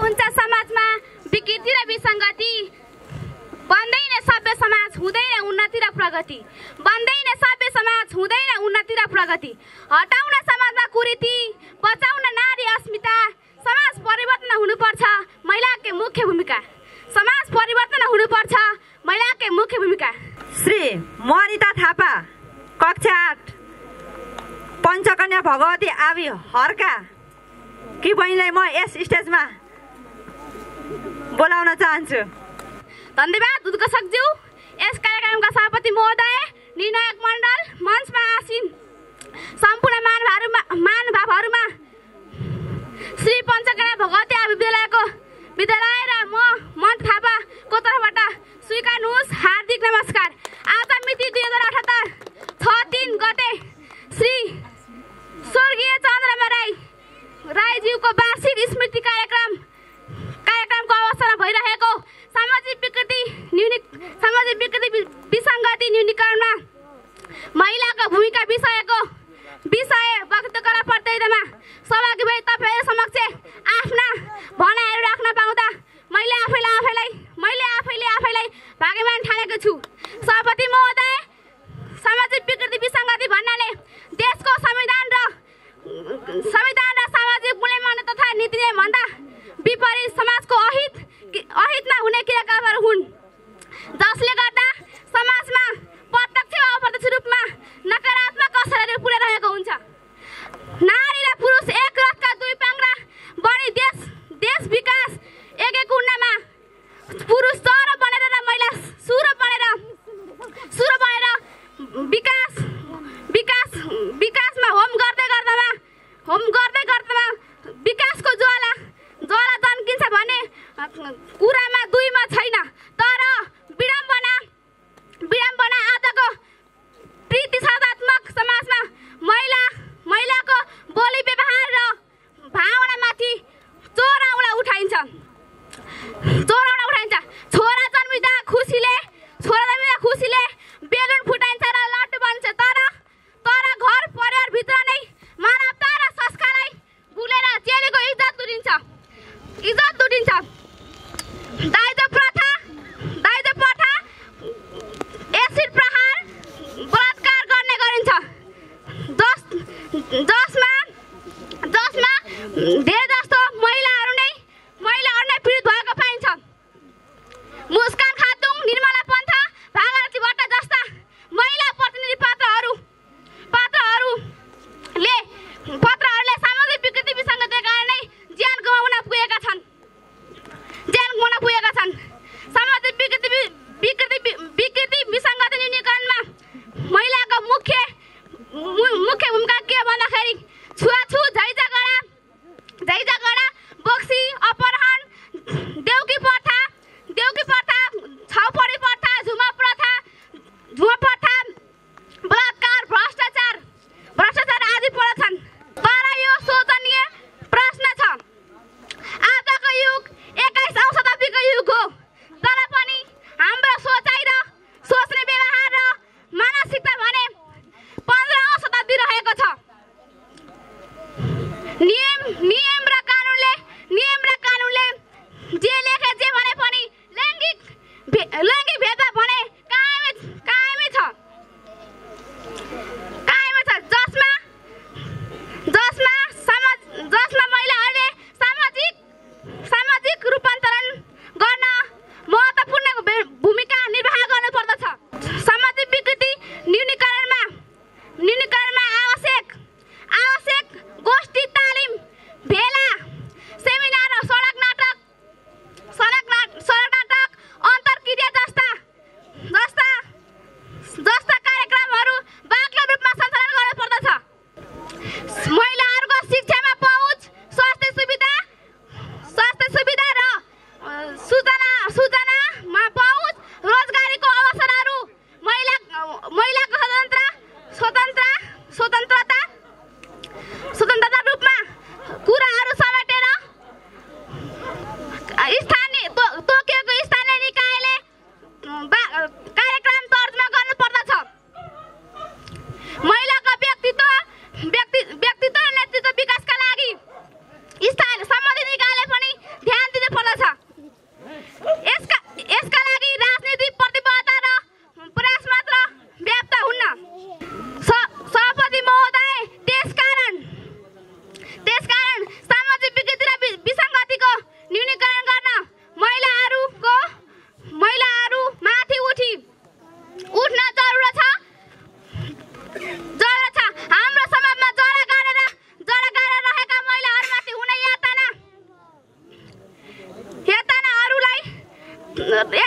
हुन्छ समाजमा विकृति र विसङ्गति, बन्दैन सभ्य समाज, हुँदैन उन्नति र प्रगति। बन्दैन सभ्य समाज, हुँदैन उन्नति र प्रगति। हटाउन समाजमा कुरीति, बचाउन नारी अस्मिता। समाज परिवर्तन हुनुपर्छ, महिलाकै मुख्य भूमिका। समाज परिवर्तन हुनुपर्छ, महिलाकै मुख्य भूमिका। श्री मनिता थापा, कक्षा 8, पञ्चकन्या भगवती आवी हर्का कि बहिनीलाई म यस स्टेजमा बोलाउन चाहन्छु। धन्यवाद उद्घोषकज्यू। यस कार्यक्रमका सभापति महोदय, निर्णायक मण्डल, मञ्चमा आसीन सम्पूर्ण महानुभावहरूमा श्री पञ्चकन्या भगवती आवी विद्यालय र म मन्त थापाको तर्फबाट स्वीकार्नुहोस् हार्दिक नमस्कार। आज मिति 2078 6/3 गते श्री स्वर्गीय चन्द्रमा राईज्यूको वार्षिक स्मृति कार्यक्रमको अवसरमा भइरहेको सामाजिक विकृति विसङ्गति न्यूनीकरणमा महिलाको भूमिका विषय वक्तव्य प्रतियोगितामा सहभागी भई तपाईहरु समक्ष आफ्ना भनाइहरू राख्न पाउँदा मैले आफैले भाग्यमान ठानेको छु। सभापति महोदय, सामाजिक विकृति विसङ्गति भन्नाले देशको संविधान र सामाजिक मूल्य मान्य तथा नीति भन्दा विपरीत समाजको अहितमा हुने क्रियाकलापहरू हुन्, जसले गर्दा समाजमा प्रत्यक्ष वा अप्रत्यक्ष रूपमा नकारात्मक असरहरू पुर्याइरहेको हुन्छ। नारी र पुरुष एक रथका दुई पाङ्ग्रा बढी देश विकास एक उन्नमा पुरुष चरो बनेर र महिला सुरो बनेर विकासमा होम गर्दै गर्दामा विकासको ज्वाला तन्किन्छ भन्ने कुरामा दुईमा छैन। तर विडम्बना आजको प्रतिस्पर्धात्मक समाजमा महिलाको बोली व्यवहार र भावनामाथि चोराउला उठाइन्छ। छोरा जन्मिँदा खुसीले बेलुन फुटाइन्छ र लड्डु बन्छ। तर घर परिवारभित्र नै मानवता र संस्कारलाई भुलेर चेलीको इज्जत लुटिन्छ। दाइजो प्रथा, एसिड प्रहार, बलात्कार गर्ने गरिन्छ, जसमा धेरै जस्तो महिलाहरू नै पीडित भएको पाइन्छ। मुस्कान खातुङ, निर्मला पन्था, भागरथी भट्ट जस्ता महिला प्रतिनिधि पात्रहरूले सामाजिक विकृति विसङ्गतिका कारणै ज्यान गुमाउन पुगेका छन्। सामाजिक विकृति विसङ्गति न्यूनीकरणमा महिलाको मुख्य भूमिका के भन्दाखेरि छुवाछुत, झैझगडा, बोक्सी, अपहरण, देउकी प्रथा, छाउपडी प्रथा, झुमा प्रथा, बलात्कार, भ्रष्टाचार आदि पर्दछन्। तर यो शोचनीय प्रश्न छ। आजको युग 21औं शताब्दीको युग हो, तर पनि हाम्रो सोचाइ र सोच्ने व्यवहार र मानसिकता भने 15औं शताब्दी रहेको छ। नियम र कानुनले जे लेखे जे भने पनि लैङ्गिक भेदभाव भने कायमै छ, जसमा महिलाहरूले सामाजिक रूपान्तरण गर्न महत्त्वपूर्ण भूमिका निर्वाह गर्नुपर्दछ। सामाजिक विकृति न्यूनीकरणमा आवश्यक गोष्ठी, तालिम, भेला, सेमिनार, सडक नाटक, अन्तर्क्रिया जस्ता कार्यक्रमहरू बाक्लो रूपमा सञ्चालन गर्नुपर्दछ। महिलाहरूको शिक्षामा पहुँच, स्वास्थ्य सुविधा र सूचनामा पहुँच, रोजगारीको अवसरहरू, महिलाको स्वतन्त्रता रूपमा कुराहरू समेटेर तोकिएको स्थानीय निकायले कार्यक्रम तर्जुमा गर्नुपर्दछ। महिलाको व्यक्तित्व र नेतृत्व विकासका लागि सम्बन्धित निकायले पनि ध्यान दिन एक